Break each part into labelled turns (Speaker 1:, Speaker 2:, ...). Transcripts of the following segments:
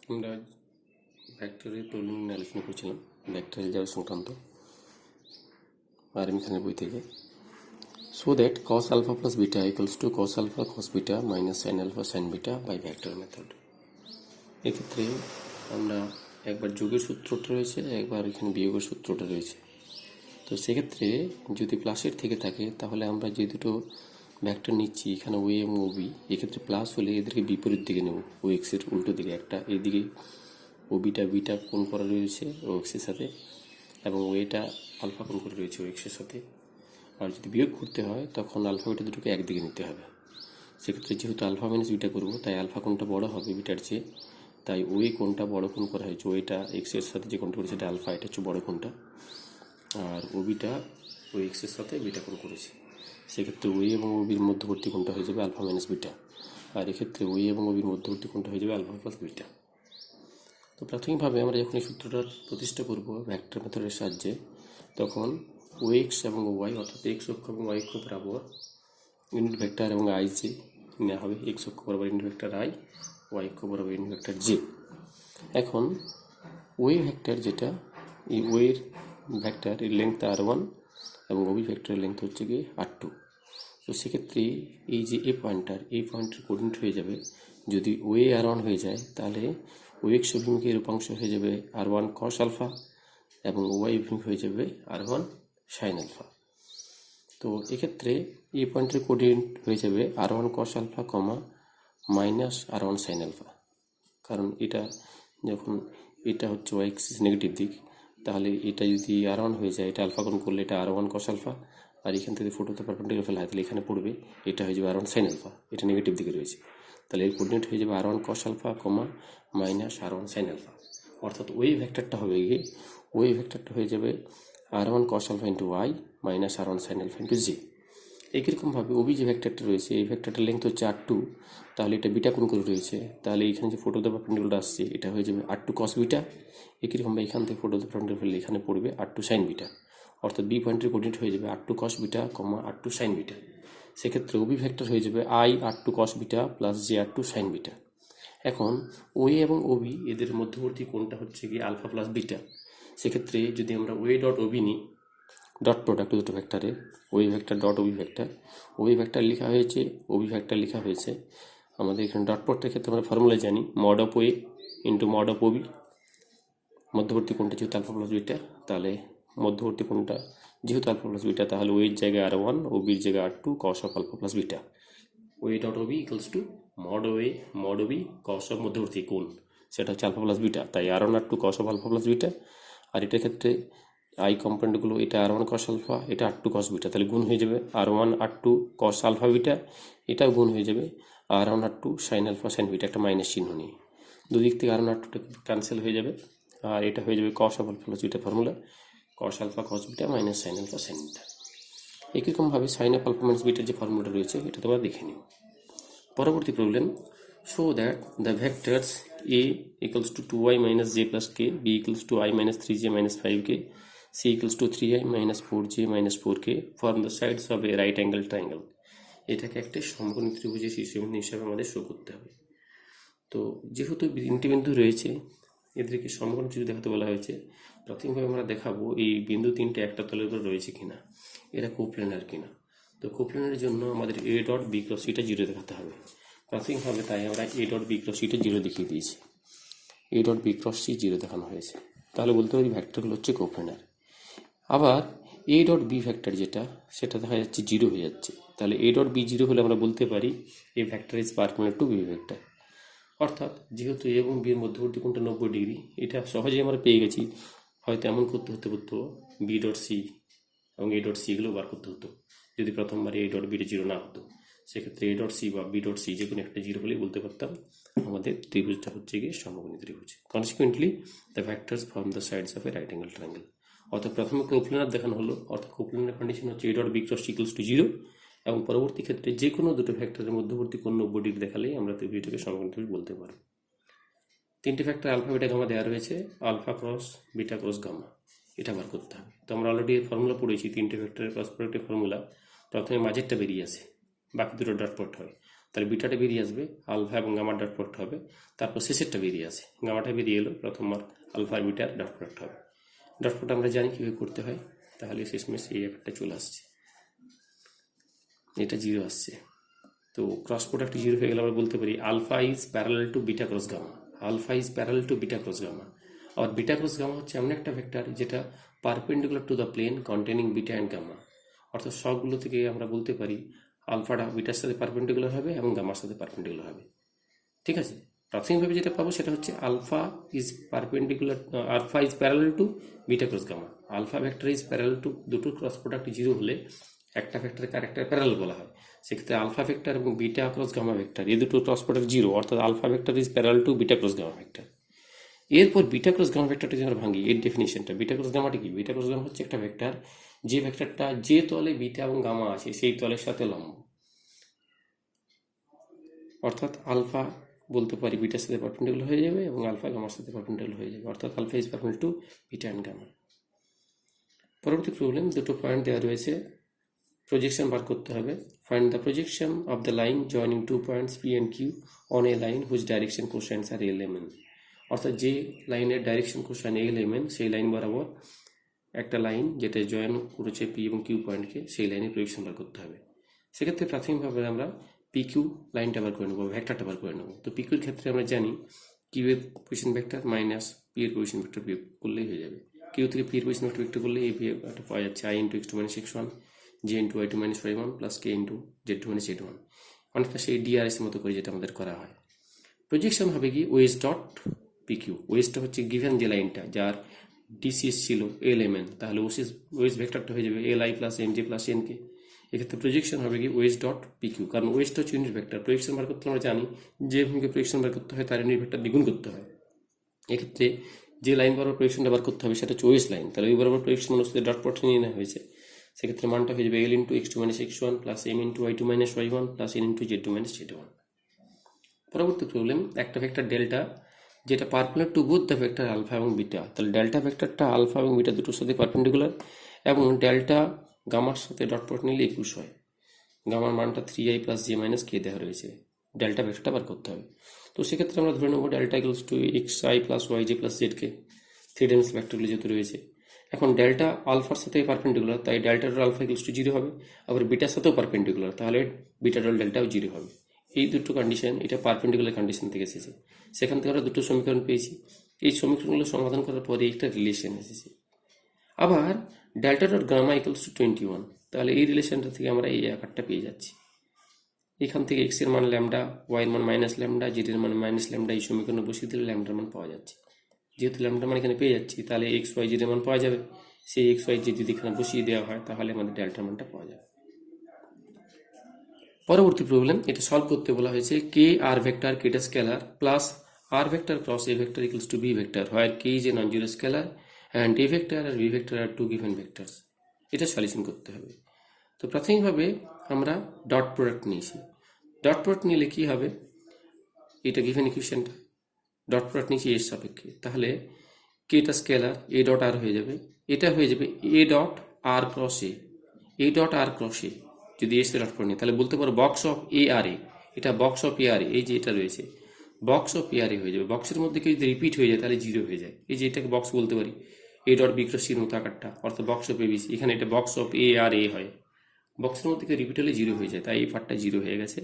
Speaker 1: আমরা ভেক্টরের প্রবলেম নিয়ে আলোচনা করছিলাম, ভেক্টরে যাওয়া সংক্রান্ত আরএম খানের বই থেকে। So that cos alpha plus beta equals to cos alpha cos beta minus sin alpha sin beta by vector method। এক্ষেত্রে আমরা একবার যোগের সূত্রটা রয়েছে, একবার এখানে বিয়োগের সূত্রটা রয়েছে। তো সেক্ষেত্রে যদি প্লাসের থেকে থাকে তাহলে আমরা যে দুটো ভেক্টর নিচ্ছি এখানে ওয়ে এবং ওবি, এক্ষেত্রে প্লাস হলে এদেরকে বিপরীত দিকে নেব, ও এক্সের উল্টো দিকে। একটা এইদিকে ওবিটা বিটা কোণ করা রয়েছে ও এক্সের সাথে, এবং ওয়েটা আলফা কোণ করে রয়েছে ও এক্সের সাথে। আর যদি বিয়োগ করতে হয় তখন আলফা বিটা দুটোকে একদিকে নিতে হবে। সেক্ষেত্রে যেহেতু আলফা মাইনাস বিটা করবো তাই আলফা কোণটা বড় হবে বিটার চেয়ে, তাই ওয়ে কোণটা বড় কোণ করা হয়েছে। ওয়েটা এক্সের সাথে যে কোণটা করেছে এটা আলফা, এটা হচ্ছে বড় কোণটা, আর ওবিটা ও এক্সের সাথে বিটা কোণ করেছে। সেক্ষেত্রে ওয়ে এবং ওবির মধ্যবর্তী কোণটা হয়ে যাবে আলফা মাইনাস বিটা, আর এক্ষেত্রে ওয়ে এবং ওবির মধ্যবর্তী কোণটা হয়ে যাবে আলফা প্লাস বিটা। তো প্রাথমিকভাবে আমরা যখন এই সূত্রটা প্রতিষ্ঠা করব ভেক্টর মেথডের সাহায্যে, তখন ও এক্স এবং ওয়াই অর্থাৎ এক্স অক্ষ এবং ওয়াই অক্ষ বরাবর ইউনিট ভেক্টর এবং আই জে নেওয়া হবে। এক্স অক্ষ বরাবর ইউনিট ভেক্টর আই, ওয়াই অক্ষ বরাবর ইউনিট ভেক্টর জে। এখন ওয়ে ভেক্টর যেটা, এই ওয়ের ভেক্টর এর লেন্থ আর1 এবং ওবি ভেক্টরের লেন্থ হচ্ছে গিয়ে আর2। তো সেক্ষেত্রে এই যে এই পয়েন্টের কোঅর্ডিনেট হয়ে যাবে, যদি ওয়ে আর1 হয়ে যায় তাহলে ও এক্স অভিমুখের রূপাংশ হয়ে যাবে আর1 কস আলফা এবং ওয়াই অভিমুখ হয়ে যাবে আর1 সাইন আলফা। তো এক্ষেত্রে এই পয়েন্টের কোঅর্ডিনেট হয়ে যাবে r one cos alpha comma minus r one sine alpha. কারণ এটা যখন এটা হচ্ছে ওয়াই এক্সিস নেগেটিভ দিক, তাহলে এটা যদি আর1 হয়ে যায়, এটা আলফা কোণ করলে এটা আর1 কস আলফা, আর এখান থেকে ফোটোতে পারপেন্ডিকুলার ফেলা হয় তাহলে এখানে পড়বে, এটা হয়ে যাবে আর1 সাইন আলফা, এটা নেগেটিভ দিকে রয়েছে। তাহলে এর কোঅর্ডিনেট হয়ে যাবে r one cos alpha comma minus r one sine alpha. অর্থাৎ ওই ভেক্টরটা হবে গিয়ে, ওই ভেক্টরটা হয়ে যাবে r one cos alpha into y minus r one sine alpha into j. একইরকমভাবে ওবি যে ভেক্টরটা রয়েছে, এই ভেক্টরটার লেন্থ হচ্ছে আর2, তাহলে এটা বিটা কোণ করে রয়েছে, তাহলে এখানে যে ফোটোতে পারপেন্ডিকুলার আসছে এটা হয়ে যাবে আর2 কস বিটা। একইরকমভাবে এখান থেকে ফোটোতে পারপেন্ডিকুলার ফেললে এখানে পড়বে আর2 সাইন বিটা। অর্থাৎ বি পয়েন্টের কোঅর্ডিনেট হয়ে যাবে r two cos beta comma r two sine beta. সেক্ষেত্রে ওবি ভেক্টর হয়ে যাবে i r two cos beta plus j r two sine beta. এখন ওয়ে এবং ওবি এদের মধ্যবর্তী কোণটা হচ্ছে গিয়ে আলফা প্লাস বিটা। সেক্ষেত্রে যদি আমরা ওয়ে ডট ওবি নিই, ডট প্রোডাক্ট দুটো ভেক্টরের, ওই vector dot OB vector, OB vector লেখা হয়েছে, ওবি ভেক্টর লেখা হয়েছে। আমাদের এখানে ডট প্রোডাক্টের ক্ষেত্রে আমরা ফর্মুলা জানি mod of OA into mod of OB. মধ্যবর্তী কোণটা যেহেতু আলফা প্লাস বিটা, তাহলে মধ্যবর্তী কোণটা যেহেতু আলফা প্লাস বিটা, তাহলে ওয়ের জায়গায় আর1, ওবির জায়গায় r two cos of alpha plus beta. OA dot OB equals to mod OA mod OB cos of মধ্যবর্তী কোণ, সেটা হচ্ছে আলফা প্লাস বিটা, তাই r one r two cos of alpha plus beta. আর এটার ক্ষেত্রে আই কম্পোনেন্টগুলো, এটা আর1 কস আলফা, এটা আর2 কস বিটা, তাহলে গুণ হয়ে যাবে আর1 আর2 কস আলফা বিটা, এটাও গুণ হয়ে যাবে আর1 আর2 সাইন আলফা সাইন বিটা, একটা মাইনাস চিহ্ন নিয়ে দুদিক থেকে আর1 আর2টা ক্যান্সেল হয়ে যাবে, আর এটা হয়ে যাবে cos of alpha plus beta formula, cos alpha cos beta minus sine alpha sine beta. একইরকমভাবে সাইন অফ আলফা মাইনাস বিটার যে ফর্মুলাটা রয়েছে এটা তোমরা দেখে নিও। পরবর্তী problem, show that the vectors a equals to 2y minus j plus k, b equals to i minus 3j minus 5k, c equals to 3i minus 4j minus 4k form the sides of a right angle triangle। এটাকে একটা সমকোণী ত্রিভুজের শীর্ষবিন্দু হিসাবে আমাদের show করতে হবে। তো যেহেতু তিনটি বিন্দু রয়েছে, এদেরকে সমকোণী ত্রিভুজ দেখাতে বলা হয়েছে। প্রাথমিকভাবে আমরা দেখাবো এই বিন্দু তিনটে একটা তলের উপর রয়েছে কিনা, এরা কোপ্লেনার কিনা। তো কোপ্লেনারের জন্য আমাদের এ ডট বি ক্রস সিটা 0 দেখাতে হবে প্রাথমিকভাবে, তাই আমরা এ ডট বি ক্রস সিটা 0 দেখিয়ে দিয়েছি। A dot B cross C 0 দেখানো হয়েছে, তাহলে বলতে পারি ভেক্টরগুলো হচ্ছে কোপ্লেনার। আবার এ ডট বি ভেক্টর যেটা, সেটা দেখা যাচ্ছে 0 হয়ে যাচ্ছে, তাহলে এ ডট বি 0 হলে আমরা বলতে পারি এই vector is perpendicular to B vector. অর্থাৎ যেহেতু এ এবং বি এর মধ্যবর্তী কোণটা 90 ডিগ্রি, এটা সহজেই আমরা পেয়ে গেছি। হয়তো এমন করতে হতো বি ডট সি এবং এ ডট সি এগুলো বার করতে হতো যদি প্রথমবার এ ডট বিটা 0 না হতো। সেক্ষেত্রে এ ডট সি বা বি ডট সি যে কোনো একটা 0 হলেই বলতে পারতাম আমাদের ত্রিভুজটা হচ্ছে গিয়ে সমকোণী ত্রিভুজ। Consequently the vectors form the sides of a right angle triangle. অর্থাৎ প্রথমে কোপ্লেনার দেখানো হলো, অর্থাৎ কোপ্লেনার কন্ডিশন হচ্ছে A dot B cross equals to 0, এবং পরবর্তী ক্ষেত্রে যে কোনো দুটো ভেক্টরের মধ্যবর্তী কোণ 90 ডিগ্রি দেখালেই আমরা ত্রিভুজটাকে সমকোণী ত্রিভুজ বলতে পারব। তিনটে ফ্যাক্টর আলফা বিটা গামা দেওয়া রয়েছে, alpha cross beta cross gamma, এটা বার করতে হবে। তো আমরা অলরেডি ফর্মুলা পড়েছি তিনটে ভেক্টরের ক্রস প্রোডাক্টের ফর্মুলা। প্রথমে মাঝেরটা বেরিয়ে আসে, বাকি দুটো ডট প্রোডাক্ট হয়। তাহলে বিটাটা বেরিয়ে আসবে, আলফা এবং গামার ডট প্রোডাক্ট হবে, তারপর শেষেরটা বেরিয়ে আসে, গামাটা বেরিয়ে এলো, প্রথমবার আলফা আর বিটার ডট প্রোডাক্ট হবে। ডট প্রোডাক্ট আমরা জানি কীভাবে করতে হয়, তাহলে শেষমেশ এই একটা চলে আসছে, এটা 0 আসছে। তো ক্রস প্রোডাক্ট 0 হয়ে গেলে আমরা বলতে পারি alpha is parallel to beta cross gamma, alpha is parallel to beta cross gamma. আর বিটা ক্রস গামা হচ্ছে এমন একটা ভেক্টর যেটা perpendicular to the plane containing beta and gamma. অর্থাৎ সবগুলো থেকে আমরা বলতে পারি আলফাটা বিটার সাথে পারপেন্ডিকুলার হবে এবং গামার সাথে পারপেন্ডিকুলার হবে। ঠিক আছে, প্রাথমিকভাবে যেটা পাবো সেটা হচ্ছে alpha is parallel to beta cross gamma. Alpha vector is parallel to, দুটো ক্রস প্রোডাক্ট 0 হলে একটা ভেক্টরকে আরেকটা প্যারালাল বলা হয়। সেক্ষেত্রে আলফা ভেক্টর এবং বিটা ক্রস গামা ভেক্টর এই দুটো ক্রস প্রোডাক্ট 0, অর্থাৎ alpha vector is parallel to beta cross gamma vector. এরপর বিটা ক্রস গামা ভেক্টরটা যদি আমরা ভাঙি, এর ডেফিনিশনটা, বিটা ক্রস গামাটা কি? বিটা ক্রস গামা হচ্ছে একটা ভেক্টর যে ভেক্টরটা যে তলে বিটা এবং গামা আছে সেই তলের সাথে লম্ব। অর্থাৎ আলফা বলতে পারি বিটার সাথে পারপেন্ডিকুলার হয়ে যাবে এবং আলফা গামার সাথে পারপেন্ডিকুলার হয়ে যাবে, অর্থাৎ alpha is perpendicular to beta and gamma. পরবর্তী প্রবলেম, দুটো পয়েন্ট দেওয়া রয়েছে, প্রজেকশন বার করতে হবে। Find the projection of the line joining 2 points p and q on a line which direction cosines are l m n. অর্থাৎ যে লাইনের ডাইরেকশন কোসাইন এলএমএন সেই লাইন বরাবর একটা লাইন যেটা জয়েন করেছে পি এবং কিউ পয়েন্টকে, সেই লাইনের প্রজেকশন বার করতে হবে। সেক্ষেত্রে প্রাথমিকভাবে আমরা পি কিউ লাইনটা বার করে নেবো, ভেক্টরটা বার করে নেবো। তো পি কিউর ক্ষেত্রে আমরা জানি কিউ এর পজিশন ভেক্টর মাইনাস পি এর পজিশন ভেক্টর বিয়োগ করলেই হয়ে যাবে। কিউ থেকে পি এর পজিশন ভেক্টর বিয়োগ করলে এই একটা পাওয়া যাচ্ছে i into x2 minus x1 j into y2 minus y1 plus k into z2 minus z1, অনেকটা সেই ডিআরএস এর মতো করে যেটা আমাদের করা হয়। প্রজেকশন হবে কি ওএস ডট পি কিউ। ওএসটা হচ্ছে গিভেন যে লাইনটা যার ডিসিএস ছিল এলএমএন, তাহলে ওএস ভেক্টরটা হয়ে যাবে L I plus N J plus N K. এক্ষেত্রে প্রজেকশন হবে কি ওএস ডট পি কিউ, কারণ ওএসটা হচ্ছে ইউনিট ভেক্টর। প্রজেকশন বার করতে আমরা জানি যে ভূমিকে প্রজেকশন বার করতে হয় তার ইউনিট ভেক্টর দ্বিগুণ করতে হয়। এক্ষেত্রে যে লাইন বরাবর প্রজেকশনটা বার করতে হবে সেটা হচ্ছে ওএস লাইন, তাহলে ওই বরাবর প্রজেকশন অনুসারে ডট প্রোডাক্ট নিয়ে নেওয়া হয়েছে। সেক্ষেত্রে মানটা হয়ে যাবে l into x2 minus x1 plus m into y2 minus y1 plus n into z2 minus z1। পরবর্তী প্রবলেম, একটা ভেক্টর ডেল্টা যেটা perpendicular to both the vector alpha এবং বিটা। তাহলে ডেল্টা ভেক্টরটা আলফা এবং বিটা দুটোর সাথে পারপেন্ডিকুলার এবং ডেল্টা গামার সাথে ডট প্রোডাক্ট নিলে 21 হয়। গামার মানটা 3i প্লাস জে মাইনাস কে দেওয়া রয়েছে, ডেল্টা ভেক্টরটা বার করতে হবে। তো সেক্ষেত্রে আমরা ধরে নেবো delta equals to xi plus yj plus zk, 3 dimensional ভেক্টরগুলো যেহেতু রয়েছে। এখন ডেল্টা আলফার সাথে পারপেন্ডিকুলার, তাই delta dot alpha equals to 0 হবে, আবার বিটার সাথেও পারপেন্ডিকুলার, তাহলে বিটা ডট ডেল্টাও 0 হবে। এই দুটো কন্ডিশন, এটা পারপেন্ডিকুলার কন্ডিশন থেকে এসেছে। সেখান থেকে আমরা দুটো সমীকরণ পেয়েছি। এই সমীকরণগুলো সমাধান করার পরে একটা রিলেশন এসেছে। আবার delta dot gamma equals to 21, তাহলে এই রিলেশনটা থেকে আমরা এই আকারটা পেয়ে যাচ্ছি। এখান থেকে এক্স এর মান ল্যামডা, ওয়াই এর মান মাইনাস ল্যামডা, জেড এর মান মাইনাস ল্যামডা, এই সমীকরণে বসিয়ে দিলে ল্যামডার মান পাওয়া যাচ্ছে। যেহেতু ল্যামডার মান এখানে পেয়ে যাচ্ছি, তাহলে এক্স ওয়াই জেড এর মান পাওয়া যাবে। সেই এক্স ওয়াই জেড যদি এখানে বসিয়ে দেওয়া হয় তাহলে আমাদের ডেল্টার মানটা পাওয়া যাবে। পরবর্তী প্রবলেম, এটা সলভ করতে বলা হয়েছে কে আর ভেক্টর কেটা scalar plus R vector cross A vector equals to B vector, where K is a non zero scalar and A vector আর B vector are two given vectors. এটা solution করতে হবে। তো প্রাথমিকভাবে আমরা dot product নিয়েছি। Dot product নিলে কি হবে, এটা গিভেন ইকুয়েশনটা ডট প্রোডাক্ট নিয়েছি এর সাপেক্ষে, তাহলে কেটা স্কেলার এ ডট আর হয়ে যাবে, এটা হয়ে যাবে a dot r cross a dot r cross a. যদি এসে ডট প্রোডাক্ট নিই তাহলে বলতে পারো বক্স অফ এ আর এ, এটা বক্স অফ এ আর এ, এই যে এটা রয়েছে বক্স অফ এ আর এ হয়ে যাবে। বক্সের মধ্যে কেউ যদি রিপিট হয়ে যায় তাহলে 0 হয়ে যায়। এই যে এটাকে বক্স বলতে পারি, এ ডট বি ক্রস সির মতো আকারটা, অর্থাৎ box of A B C. এখানে এটা বক্স অফ এ আর এ হয়, বক্সের মধ্যে কেউ রিপিট হলে 0 হয়ে যায়, তাই এই পার্টটা 0 হয়ে গেছে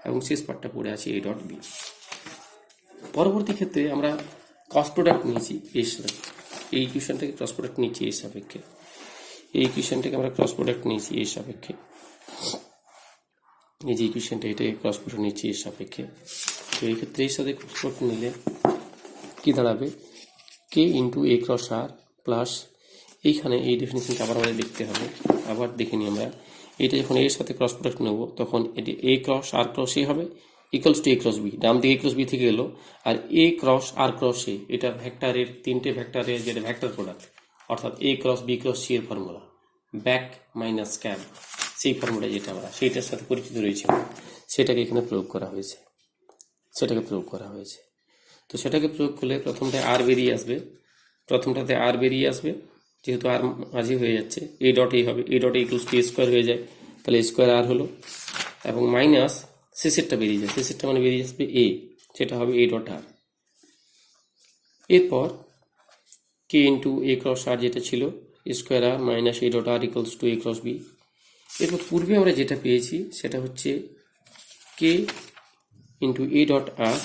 Speaker 1: এবং শেষ পার্টটা পড়ে আছে এ ডট বি। পরবর্তী ক্ষেত্রে আমরা ক্রস প্রোডাক্ট নিয়েছি এর সাপেক্ষে, এই ইকুয়েশনটাকে ক্রস প্রোডাক্ট নিচ্ছি এর সাপেক্ষে, এই ইকুয়েশনটাকে আমরা ক্রস প্রোডাক্ট নিয়েছি এর সাপেক্ষে, এই যে ইকুয়েশনটা এটাকে ক্রস প্রোডাক্ট নিচ্ছি এর সাপেক্ষে। তো এই ক্ষেত্রে এর সাথে ক্রস প্রোডাক্ট নিলে কি দাঁড়াবে, কে ইন্টু এ ক্রস আর প্লাস, এইখানে এই ডেফিনিশনটা আবার আমাদের দেখতে হবে, আবার দেখে নিই আমরা। এটা যখন এর সাথে ক্রস প্রোডাক্ট নেব তখন এটি এ ক্রস আর ক্রস এ হবে equals to a cross b, ডান দিকে এ ক্রস বি থেকে এলো, আর এ ক্রস আর ক্রস এ এটা ভেক্টরের তিনটে ভেক্টরের যেটা ভেক্টর প্রোডাক্ট, অর্থাৎ এ ক্রস বি ক্রস সি এর ফর্মুলা ব্যাক মাইনাস ক্যাব, সেই ফর্মুলা যেটা আমরা সেইটার সাথে পরিচিত রয়েছে সেটাকে এখানে প্রয়োগ করা হয়েছে, সেটাকে প্রয়োগ করা হয়েছে। তো সেটাকে প্রয়োগ করলে প্রথমটায় আর বেরিয়ে আসবে, প্রথমটাতে আর বেরিয়ে আসবে, যেহেতু আর মাঝে হয়ে যাচ্ছে এ ডট এ হবে, A dot A equals to A square হয়ে যায়, তাহলে এ স্কোয়ার আর হলো, এবং মাইনাস শেষেরটা বেরিয়ে যায়, শেষেরটা মানে বেরিয়ে আসবে এ, সেটা হবে এ ডট আর। এরপর কে ইন্টু এ ক্রস আর যেটা ছিল square r minus a dot r equals to a cross b. এরপর পূর্বে আমরা যেটা পেয়েছি সেটা হচ্ছে k into a dot r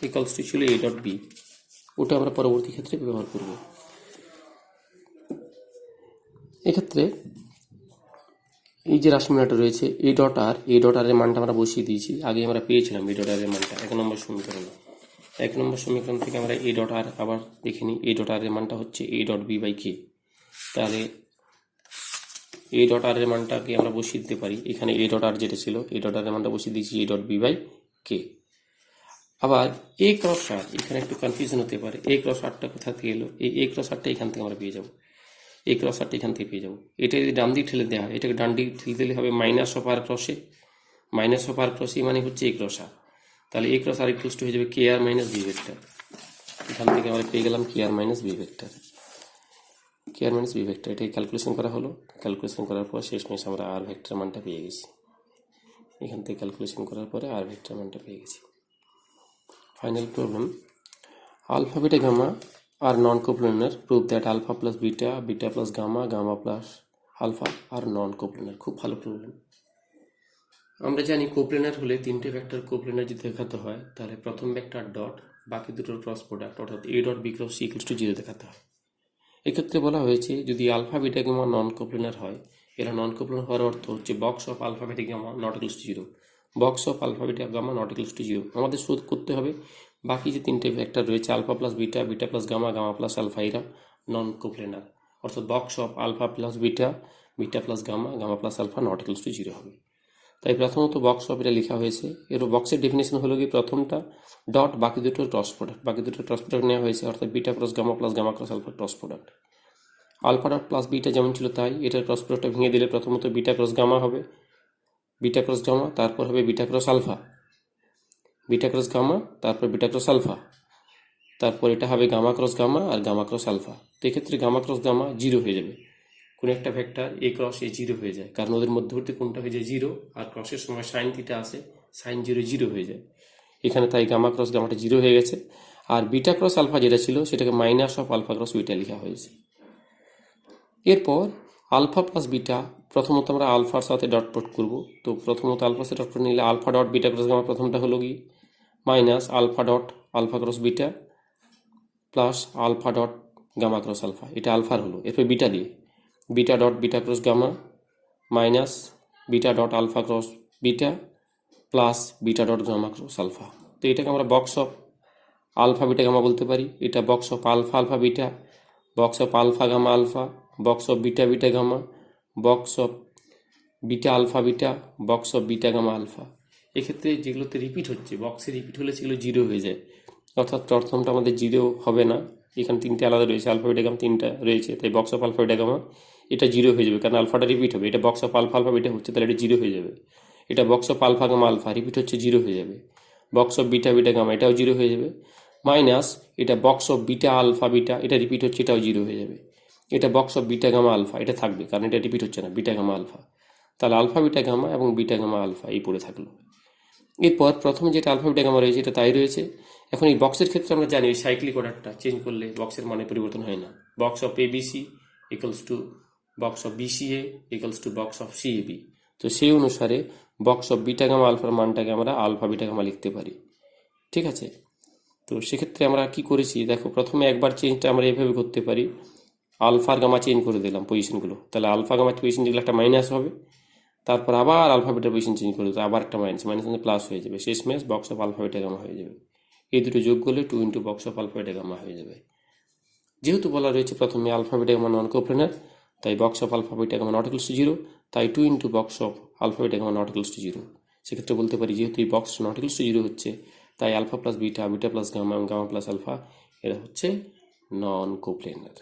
Speaker 1: equals to ছিল এ ডট বি, ওটা আমরা পরবর্তী ক্ষেত্রে ব্যবহার করব। এক্ষেত্রে এই যে রাশিমালাটা রয়েছে এ ডট আর, এ ডট আর এর মানটা আমরা বসিয়ে দিয়েছি, আগে আমরা পেয়েছিলাম এ ডট আর এর মানটা 1 নম্বর সমীকরণে। 1 নম্বর সমীকরণ থেকে আমরা এ ডট আর আবার দেখে নিই, এ ডট আর এর মানটা হচ্ছে এ ডট বি বাই কে। তাহলে এ ডট আর এর মানটাকে আমরা বসিয়ে দিতে পারি, এখানে এ ডট আর যেটা ছিল এ ডট আর এর মানটা বসিয়ে দিয়েছি এ ডট বি বাই কে। আবার এ ক্রস আর, এখানে একটু কনফিউশন হতে পারে, এ ক্রস আরটা কোথা থেকে এলো, এই এ ক্রস আরটা এখান থেকে আমরা পেয়ে যাবো, এই ক্রস আরটা এখান থেকে পেয়ে যাবো। এটা যদি ডান দিক ঠেলে দেওয়া হয়, এটাকে ডান দিক ঠেলে দিলে হবে মাইনাস অফ আর ক্রসে, মাইনাস অফ আর ক্রসে মানে হচ্ছে এ ক্রস আর। তাহলে a cross r equals to হয়ে যাবে k r minus b vector. এখান থেকে আমরা পেয়ে গেলাম k r minus b vector, k r minus b vector. এটাকে ক্যালকুলেশন করা হলো, ক্যালকুলেশন করার পর শেষমেশ আমরা আর ভেক্টর মানটা পেয়ে গেছি। এখান থেকে ক্যালকুলেশন করার পরে আর ভেক্টর মানটা পেয়ে গেছি। Final problem, alpha beta gamma are non-coplanar, prove that alpha plus beta, beta plus gamma, gamma plus alpha are non-coplanar। খুব ভালো প্রবলেম। আমরা জানি কোপ্লেনার হলে তিনটে ভেক্টর কোপ্লেনার যদি দেখাতে হয় তাহলে প্রথম ভেক্টর ডট, বাকি দুটোর ক্রস প্রোডাক্ট অর্থাৎ A dot B cross C equals to 0 দেখাতে হয়। এক্ষেত্রে বলা হয়েছে যদি alpha beta gamma non coplanar হয়, এরা নন কোপ্লেনার হওয়ার অর্থ হচ্ছে box of alpha beta gamma not equals to 0, box of alpha beta gamma not equals to 0। আমাদের শোধ করতে হবে বাকি যে তিনটে ভেক্টর রয়েছে alpha plus beta, beta plus gamma, gamma plus alpha, এরা নন কোপ্লেনার, অর্থাৎ box of alpha plus beta, beta plus gamma, gamma plus alpha not equals to 0 হবে। তাই প্রথমত বক্স অফ এটা লেখা হয়েছে। এর বক্সের ডেফিনেশন হলো কি প্রথমটা ডট, বাকি দুটোর ক্রস প্রোডাক্ট, বাকি দুটোর ক্রস প্রোডাক্ট নেওয়া হয়েছে অর্থাৎ beta cross gamma plus gamma cross alpha cross product. Alpha dot plus beta যেমন ছিল তাই, এটার ক্রস প্রোডাক্টটা ভেঙে দিলে প্রথমত বিটা ক্রস গামা হবে, বিটা ক্রস গামা, তারপর হবে beta cross alpha, beta cross gamma, তারপর বিটা ক্রস আলফা, তারপর এটা হবে গামা ক্রস গামা আর গামা ক্রস আলফা। তো এক্ষেত্রে গামা ক্রস গামা 0 হয়ে যাবে, কোন একটা ভেক্টর এ ক্রস এ 0 হয়ে যায়, কারণ ওদের মধ্যবর্তী কোণটা হয়ে যায় 0 আর ক্রসের সময় সাইন থিটা আসে, সাইন 0 0 হয়ে যায় এখানে, তাই গামা ক্রস গামাটা 0 হয়ে গেছে। আর বিটা ক্রস আলফা যেটা ছিল সেটাকে minus of alpha cross beta লেখা হয়েছে। এরপর আলফা প্লাস বিটা, প্রথমত আমরা আলফার সাথে ডট প্রোড করবো, তো প্রথমত আলফার সাথে ডট প্রোড নিলে alpha dot beta cross gamma প্রথমটা হলো কি minus alpha dot alpha cross beta plus alpha dot gamma cross alpha, এটা আলফার হলো। এরপর বিটা দিয়ে beta dot beta cross gamma minus beta dot alpha cross beta plus beta dot gamma cross alpha. তো এটাকে আমরা box of alpha beta gamma বলতে পারি, এটা box of alpha alpha beta, box of alpha gamma alpha, box of beta beta gamma, box of beta alpha beta, box of beta gamma alpha. এক্ষেত্রে যেগুলোতে repeat হচ্ছে, বক্সে repeat হলে সেগুলো 0 হয়ে যায়, অর্থাৎ প্রথমটা আমাদের 0 হবে না, এখানে তিনটে আলাদা রয়েছে, আলফা বিটা গামা তিনটা রয়েছে, তাই box of alpha beta gamma এটা 0 হয়ে যাবে, কারণ আলফাটা রিপিট হবে, এটা box of alpha alpha beta হচ্ছে তাহলে এটা 0 হয়ে যাবে। এটা box of alpha gamma alpha repeat হচ্ছে 0 হয়ে যাবে, box of beta beta gamma এটাও 0 হয়ে যাবে, মাইনাস এটা box of beta alpha beta এটা রিপিট হচ্ছে এটাও 0 হয়ে যাবে, এটা box of beta gamma alpha এটা থাকবে কারণ এটা রিপিট হচ্ছে না, বিটা গামা আলফা, তাহলে আলফা বিটা গামা এবং বিটা গামা আলফা এই পড়ে থাকলো। এরপর প্রথমে যেটা আলফা বিটা গামা রয়েছে এটা তাই রয়েছে। এখন এই বক্সের ক্ষেত্রে আমরা জানি সাইক্লিক অর্ডারটা চেঞ্জ করলে বক্সের মানে পরিবর্তন হয় না, box of ABC equals to box of BCA equals to box of CAB. তো সেই অনুসারে বক্স অফ বিটা গামা আলফার মানটাকে আমরা আলফা বিটা গামা লিখতে পারি, ঠিক আছে। তো সেক্ষেত্রে আমরা কি করেছি দেখো, প্রথমে একবার চেঞ্জটা আমরা এভাবে করতে পারি, আলফার গামা চেঞ্জ করে দিলাম পজিশনগুলো, তাহলে আলফা গামার পজিশন যেগুলো একটা মাইনাস হবে, তারপর আবার আলফা বিটার পজিশন চেঞ্জ করে দিতে আবার একটা মাইনাস, মাইনাস প্লাস হয়ে যাবে, শেষমেশ box of alpha beta gamma হয়ে যাবে। এই দুটো যোগ করলে 2 into box of alpha beta gamma হয়ে যাবে। যেহেতু বলা রয়েছে প্রথমে alpha beta gamma non coplanar, তাই box of alpha beta gamma not equals to 0, তাই 2 into box of alpha beta gamma not equals to 0। সেক্ষেত্রে বলতে পারি যেহেতু এই বক্স নট ইকুয়ালস টু 0 হচ্ছে, তাই alpha plus beta, beta plus gamma, gamma plus alpha এরা হচ্ছে নন কোপ্লেনার।